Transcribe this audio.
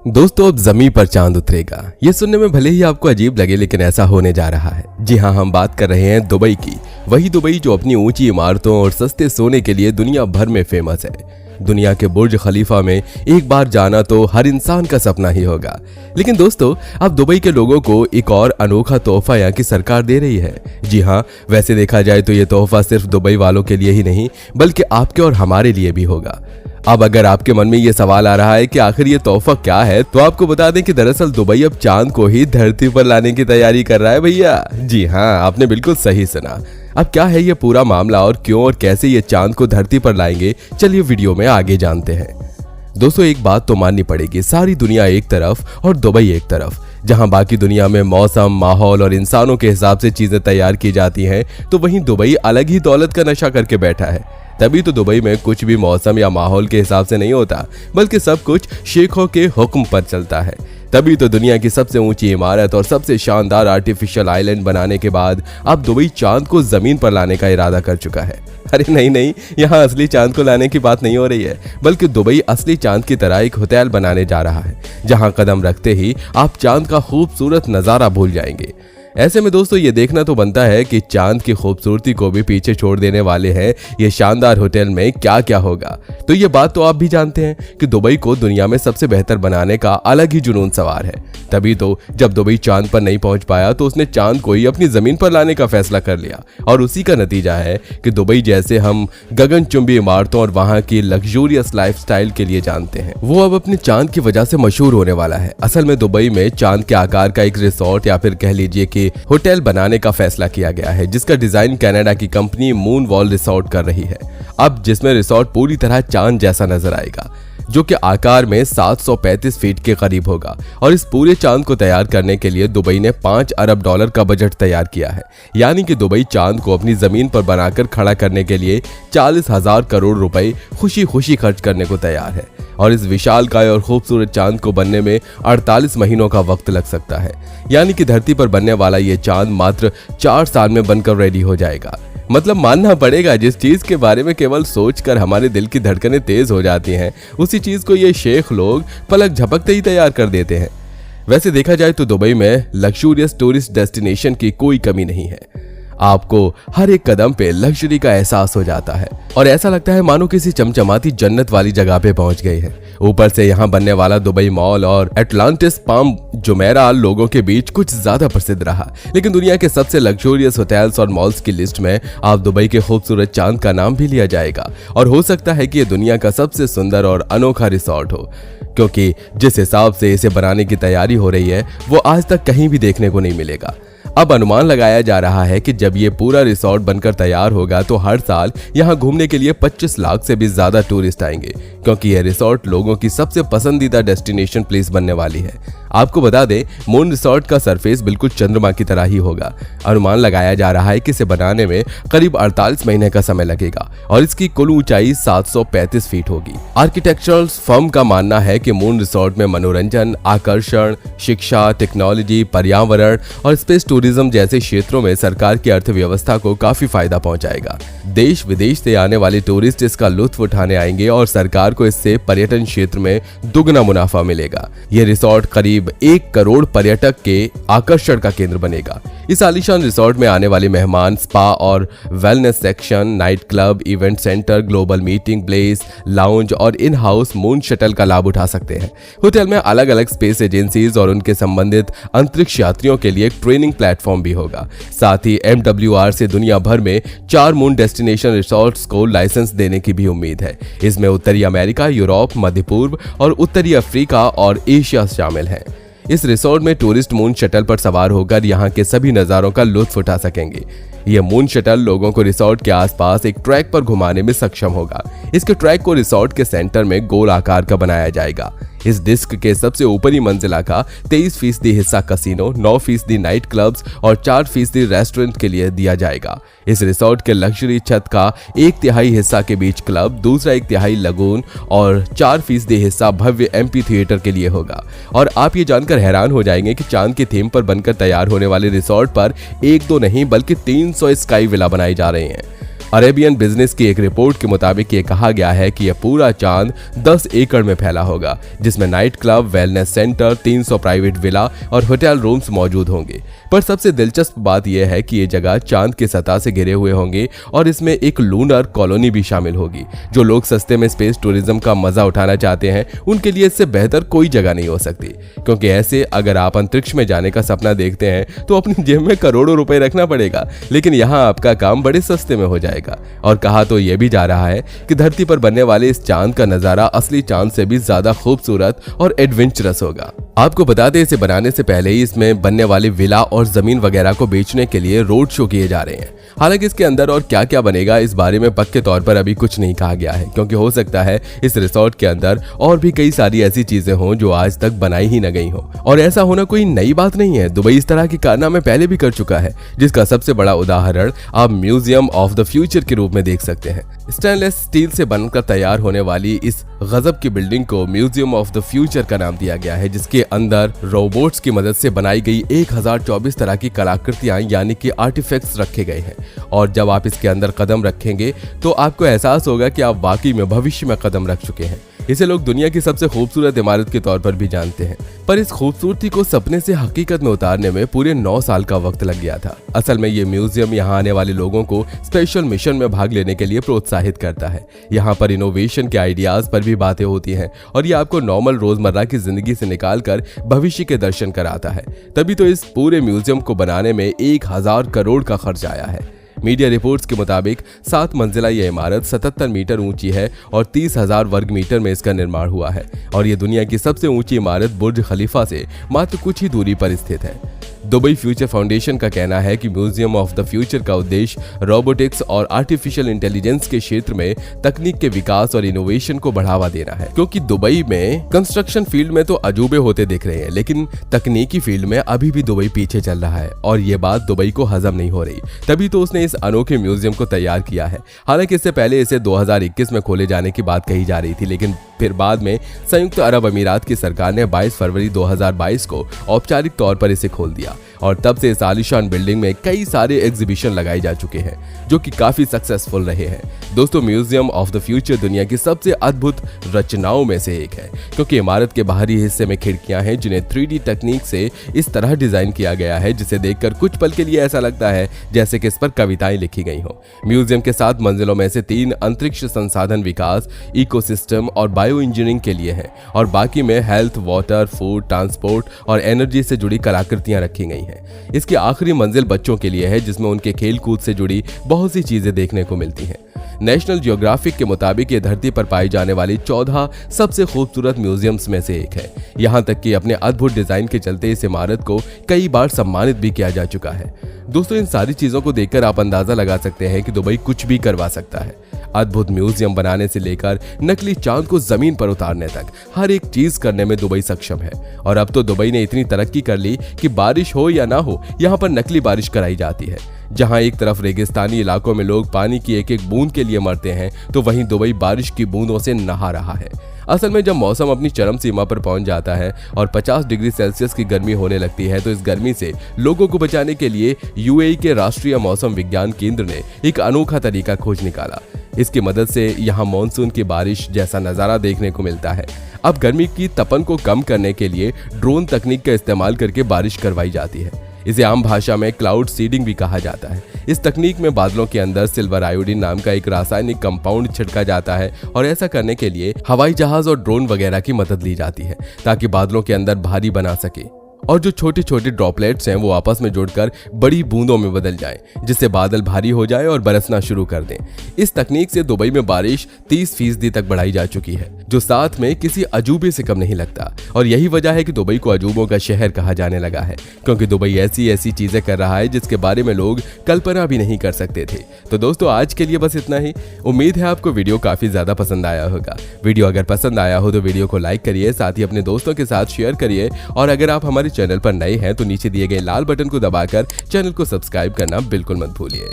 दोस्तों, अब जमीन पर चांद उतरेगा। ये सुनने में भले ही आपको अजीब लगे, लेकिन ऐसा होने जा रहा है। जी हाँ, हम बात कर रहे हैं दुबई की। वही दुबई जो अपनी ऊंची इमारतों और सस्ते सोने के लिए दुनिया भर में फेमस है। दुनिया के बुर्ज खलीफा में एक बार जाना तो हर इंसान का सपना ही होगा। लेकिन दोस्तों, अब दुबई के लोगों को एक और अनोखा तोहफा यहाँ की सरकार दे रही है। जी हाँ, वैसे देखा जाए तो ये तोहफा सिर्फ दुबई वालों के लिए ही नहीं, बल्कि आपके और हमारे लिए भी होगा। अब अगर आपके मन में ये सवाल आ रहा है कि आखिर ये तोहफा क्या है, तो आपको बता दें कि दरअसल दुबई अब चांद को ही धरती पर लाने की तैयारी कर रहा है भैया। जी हाँ, आपने बिल्कुल सही सुना। अब क्या है ये पूरा मामला और क्यों और कैसे ये चांद को धरती पर लाएंगे, चलिए वीडियो में आगे जानते हैं। दोस्तों, एक बात तो माननी पड़ेगी, सारी दुनिया एक तरफ और दुबई एक तरफ। जहां बाकी दुनिया में मौसम, माहौल और इंसानों के हिसाब से चीजें तैयार की जाती हैं, तो वहीं दुबई अलग ही दौलत का नशा करके बैठा है। तभी तो दुबई में कुछ भी मौसम या माहौल के हिसाब से नहीं होता, बल्कि सब कुछ शेखों के हुक्म पर चलता है। तभी तो दुनिया की सबसे ऊंची इमारत और सबसे शानदार आर्टिफिशियल आइलैंड बनाने के बाद अब दुबई चांद को जमीन पर लाने का इरादा कर चुका है। अरे नहीं, यहाँ असली चांद को लाने की बात नहीं हो रही है, बल्कि दुबई असली चांद की तरह एक होटल बनाने जा रहा है, जहाँ कदम रखते ही आप चांद का खूबसूरत नजारा भूल जाएंगे। ऐसे में दोस्तों, ये देखना तो बनता है कि चांद की खूबसूरती को भी पीछे छोड़ देने वाले हैं ये शानदार होटल में क्या क्या होगा। तो ये बात तो आप भी जानते हैं कि दुबई को दुनिया में सबसे बेहतर बनाने का अलग ही जुनून सवार है। तभी तो जब दुबई चांद पर नहीं पहुंच पाया, तो उसने चांद को ही अपनी जमीन पर लाने का फैसला कर लिया। और उसी का नतीजा है कि दुबई जैसे हम गगनचुंबी इमारतों और वहां की लग्जूरियस लाइफस्टाइल के लिए जानते हैं, वो अब अपने चांद की वजह से मशहूर होने वाला है। असल में दुबई में चांद के आकार का एक रिसोर्ट या फिर कह लीजिए कि होटल बनाने का फैसला किया गया है, जिसका डिजाइन कनाडा की कंपनी मून वॉल रिसोर्ट कर रही है। अब जिसमें रिसोर्ट पूरी तरह चांद जैसा नजर आएगा, जो कि आकार में 735 फीट के करीब होगा। और इस पूरे चांद को तैयार करने के लिए दुबई ने $5 अरब का बजट तैयार किया है। यानी कि दुबई चांद को अपनी जमीन पर बनाकर खड़ा करने के लिए 40,000 करोड़ रुपए खुशी खुशी खर्च करने को तैयार है। और इस विशालकाय और खूबसूरत चांद को बनने में 48 महीनों का वक्त लग सकता है। यानी कि धरती पर बनने वाला ये चांद मात्र 4 साल में बनकर रेडी हो जाएगा। मतलब मानना पड़ेगा, जिस चीज के बारे में केवल सोचकर हमारे दिल की धड़कनें तेज हो जाती हैं, उसी चीज को ये शेख लोग पलक झपकते ही तैयार कर देते हैं। वैसे देखा जाए तो दुबई में लग्जूरियस टूरिस्ट डेस्टिनेशन की कोई कमी नहीं है। आपको हर एक कदम पे लग्जरी का एहसास हो जाता है और ऐसा लगता है मानो किसी चमचमाती जन्नत वाली जगह पे पहुंच गए हैं। ऊपर से यहाँ बनने वाला दुबई मॉल और एटलांटिस पाम जुमेरा लोगों के बीच कुछ ज्यादा प्रसिद्ध रहा। लेकिन दुनिया के सबसे लग्जूरियस होटल्स और मॉल्स की लिस्ट में आप दुबई के खूबसूरत चांद का नाम भी लिया जाएगा। और हो सकता है कि ये दुनिया का सबसे सुंदर और अनोखा रिसोर्ट हो, क्योंकि जिस हिसाब से इसे बनाने की तैयारी हो रही है, वो आज तक कहीं भी देखने को नहीं मिलेगा। अब अनुमान लगाया जा रहा है कि जब ये पूरा रिसोर्ट बनकर तैयार होगा, तो हर साल यहाँ घूमने के लिए 25 लाख से भी ज्यादा टूरिस्ट आएंगे, क्योंकि यह रिसोर्ट लोगों की सबसे पसंदीदा डेस्टिनेशन प्लेस बनने वाली है। आपको बता दें, मून रिसोर्ट का सरफेस बिल्कुल चंद्रमा की तरह ही होगा। अनुमान लगाया जा रहा है कि इसे बनाने में करीब 48 महीने का समय लगेगा और इसकी कुल ऊंचाई 735 फीट होगी। आर्किटेक्चरल फर्म का मानना है कि मून रिसोर्ट में मनोरंजन, आकर्षण, शिक्षा, टेक्नोलॉजी, पर्यावरण और स्पेस टूरिज्म जैसे क्षेत्रों में सरकार की अर्थव्यवस्था को काफी फायदा पहुंचाएगा। देश विदेश से आने वाले टूरिस्ट इसका लुत्फ उठाने आएंगे और सरकार को इससे पर्यटन क्षेत्र में दुगना मुनाफा मिलेगा। यह रिसोर्ट करीब 1 करोड़ पर्यटक के आकर्षण का केंद्र बनेगा। इस आलीशान रिसोर्ट में आने वाले मेहमान स्पा और wellness section, night club, event centre, global meeting place, lounge और इन हाउस मून शटल का लाभ उठा सकते हैं। होटल में अलग अलग स्पेस एजेंसीज और उनके संबंधित अंतरिक्ष यात्रियों के लिए एक ट्रेनिंग प्लेटफॉर्म भी होगा। साथ ही MWR से दुनिया भर में 4 मून डेस्टिनेशन रिसोर्ट्स को लाइसेंस देने की भी उम्मीद है। इसमें उत्तरी अमेरिका, यूरोप, मध्य पूर्व और उत्तरी अफ्रीका और एशिया शामिल है। इस रिसोर्ट में टूरिस्ट मून शटल पर सवार होकर यहाँ के सभी नजारों का लुत्फ उठा सकेंगे। यह मून शटल लोगों को रिसोर्ट के आसपास एक ट्रैक पर घुमाने में सक्षम होगा। इसके ट्रैक को रिसोर्ट के सेंटर में गोल आकार का बनाया जाएगा। इस डिस्क के सबसे ऊपरी मंजिला का 23% हिस्सा कसिनो, 9% नाइट क्लब्स और 4% रेस्टोरेंट के लिए दिया जाएगा। इस रिसोर्ट के लग्जरी छत का 1/3 हिस्सा के बीच क्लब, दूसरा 1/3 लगून और 4% हिस्सा भव्य एम्पी थिएटर के लिए होगा। और आप ये जानकर हैरान हो जाएंगे कि चांद की थीम पर बनकर तैयार होने वाले रिसोर्ट पर 1-2 नहीं बल्कि 300 स्काई विला बनाए जा रहे हैं। अरेबियन बिजनेस की एक रिपोर्ट के मुताबिक ये कहा गया है कि यह पूरा चांद 10 एकड़ में फैला होगा, जिसमें night club, wellness centre, 300 private villa और होटल रूम्स मौजूद होंगे। पर सबसे दिलचस्प बात यह है कि ये जगह चांद की सतह से घिरे हुए होंगे और इसमें एक लूनर कॉलोनी भी शामिल होगी। जो लोग सस्ते में स्पेस टूरिज्म का मजा उठाना चाहते हैं, उनके लिए इससे बेहतर कोई जगह नहीं हो सकती, क्योंकि ऐसे अगर आप अंतरिक्ष में जाने का सपना देखते हैं तो अपनी जेब में करोड़ों रुपए रखना पड़ेगा, लेकिन यहाँ आपका काम बड़े सस्ते में हो जाएगा। और कहा तो यह भी जा रहा है कि धरती पर बनने वाले इस चांद का नजारा असली चांद से भी ज्यादा खूबसूरत और एडवेंचरस होगा। आपको बता दें, इसे बनाने से पहले ही इसमें बनने वाली विला और जमीन वगैरह को बेचने के लिए रोड शो किए जा रहे हैं। हालांकि इसके अंदर और क्या क्या बनेगा इस बारे में पक्के तौर पर अभी कुछ नहीं कहा गया है, क्योंकि हो सकता है इस रिसोर्ट के अंदर और भी कई सारी ऐसी चीजें हों जो आज तक बनाई ही न गई हो। और ऐसा होना कोई नई बात नहीं है, दुबई इस तरह के कारनामे पहले भी कर चुका है, जिसका सबसे बड़ा उदाहरण आप म्यूजियम ऑफ द फ्यूचर के रूप में देख सकते हैं। स्टेनलेस स्टील से बनकर तैयार होने वाली इस गजब की बिल्डिंग को म्यूजियम ऑफ द फ्यूचर का नाम दिया गया है, जिसके अंदर रोबोट्स की मदद से बनाई गई 1024 तरह की कलाकृतियां यानी कि आर्टिफैक्ट्स रखे गए हैं। और जब आप इसके अंदर कदम रखेंगे तो आपको एहसास होगा कि आप वाकई में भविष्य में कदम रख चुके हैं। इसे लोग दुनिया की सबसे खूबसूरत इमारत के तौर पर भी जानते हैं, पर इस खूबसूरती को सपने से हकीकत में उतारने में पूरे 9 साल का वक्त लग गया था। असल में ये म्यूजियम यहाँ आने वाले लोगों को स्पेशल मिशन में भाग लेने के लिए प्रोत्साहित करता है। यहाँ पर इनोवेशन के आइडियाज पर भी बातें होती हैं और ये आपको नॉर्मल रोजमर्रा की जिंदगी से निकालकर भविष्य के दर्शन कराता है। तभी तो इस पूरे म्यूजियम को बनाने में 1000 करोड़ का खर्च आया है। मीडिया रिपोर्ट्स के मुताबिक 7 मंजिला यह इमारत 77 मीटर ऊंची है और 30,000 वर्ग मीटर में इसका निर्माण हुआ है। और ये दुनिया की सबसे ऊंची इमारत बुर्ज खलीफा से मात्र कुछ ही दूरी पर स्थित है। दुबई फ्यूचर फाउंडेशन का कहना है कि म्यूजियम ऑफ द फ्यूचर का उद्देश्य रोबोटिक्स और आर्टिफिशियल इंटेलिजेंस के क्षेत्र में तकनीक के विकास और इनोवेशन को बढ़ावा देना है, क्योंकि दुबई में कंस्ट्रक्शन फील्ड में तो अजूबे होते दिख रहे हैं, लेकिन तकनीकी फील्ड में अभी भी दुबई पीछे चल रहा है और ये बात दुबई को हजम नहीं हो रही। तभी तो उसने इस अनोखे म्यूजियम को तैयार किया है। हालांकि इससे पहले इसे 2021 में खोले जाने की बात कही जा रही थी, लेकिन फिर बाद में संयुक्त अरब अमीरात की सरकार ने 22 फरवरी 2022 को औपचारिक तौर पर इसे खोल दिया और तब से इस आलीशान बिल्डिंग में कई सारे एग्जीबिशन लगाए जा चुके हैं, जो कि काफी सक्सेसफुल रहे हैं। दोस्तों, म्यूजियम ऑफ द फ्यूचर दुनिया की सबसे अद्भुत रचनाओं में से एक है, क्योंकि इमारत के बाहरी हिस्से में खिड़कियां हैं जिन्हें 3D तकनीक से इस तरह डिजाइन किया गया है जिसे देखकर कुछ पल के लिए ऐसा लगता है जैसे कि इस पर कविताएं लिखी गई हो। म्यूजियम के 7 मंजिलों में से 3 अंतरिक्ष संसाधन विकास, इकोसिस्टम और बायो इंजीनियरिंग के लिए है और बाकी में हेल्थ, वाटर, फूड, ट्रांसपोर्ट और एनर्जी से जुड़ी कलाकृतियां रखी गई हैं। इसकी आखिरी मंजिल बच्चों के लिए है, जिसमें उनके खेल कूद से जुड़ी बहुत सी चीजें देखने को मिलती हैं। नेशनल जियोग्राफिक के मुताबिक ये धरती पर पाई जाने वाली 14 सबसे खूबसूरत म्यूजियम्स में से एक है। यहाँ तक कि अपने अद्भुत डिजाइन के चलते इस इमारत को कई बार सम्मानित भी किया जा चुका है। दोस्तों, इन सारी चीजों को देखकर आप अंदाजा लगा सकते हैं कि दुबई कुछ भी करवा सकता है। अद्भुत म्यूजियम बनाने से लेकर नकली चांद को जमीन पर उतारने तक हर एक चीज करने में दुबई सक्षम है। और अब तो दुबई ने इतनी तरक्की कर ली कि बारिश हो या ना हो, यहाँ पर नकली बारिश कराई जाती है। जहां एक तरफ रेगिस्तानी इलाकों में लोग पानी की एक एक बूंद के लिए मरते हैं, तो वहीं दुबई बारिश की बूंदों से नहा रहा है। असल में जब मौसम अपनी चरम सीमा पर पहुंच जाता है और 50 डिग्री सेल्सियस की गर्मी होने लगती है, तो इस गर्मी से लोगों को बचाने के लिए यूएई के राष्ट्रीय मौसम विज्ञान केंद्र ने एक अनोखा तरीका खोज निकाला। इसकी मदद से यहाँ मानसून की बारिश जैसा नजारा देखने को मिलता है। अब गर्मी की तपन को कम करने के लिए ड्रोन तकनीक का इस्तेमाल करके बारिश करवाई जाती है। इसे आम भाषा में क्लाउड सीडिंग भी कहा जाता है। इस तकनीक में बादलों के अंदर सिल्वर आयोडीन नाम का एक रासायनिक कंपाउंड छिड़का जाता है और ऐसा करने के लिए हवाई जहाज और ड्रोन वगैरह की मदद ली जाती है, ताकि बादलों के अंदर भारी बना सके और जो छोटे छोटे ड्रॉपलेट्स हैं वो आपस में जुड़कर बड़ी बूंदों में बदल जाएं, जिससे बादल भारी हो जाए और बरसना शुरू कर दें। इस तकनीक से दुबई में बारिश 30% तक बढ़ाई जा चुकी है, जो साथ में किसी अजूबे से कम नहीं लगता। और यही वजह है कि दुबई को अजूबों का शहर कहा जाने लगा है, क्योंकि दुबई ऐसी ऐसी चीजें कर रहा है जिसके बारे में लोग कल्पना भी नहीं कर सकते थे। तो दोस्तों, आज के लिए बस इतना ही। उम्मीद है आपको वीडियो काफी ज्यादा पसंद आया होगा। वीडियो अगर पसंद आया हो तो वीडियो को लाइक करिए, साथ ही अपने दोस्तों के साथ शेयर करिए और अगर आप हमारे चैनल पर नए हैं तो नीचे दिए गए लाल बटन को दबाकर चैनल को सब्सक्राइब करना बिल्कुल मत भूलिए।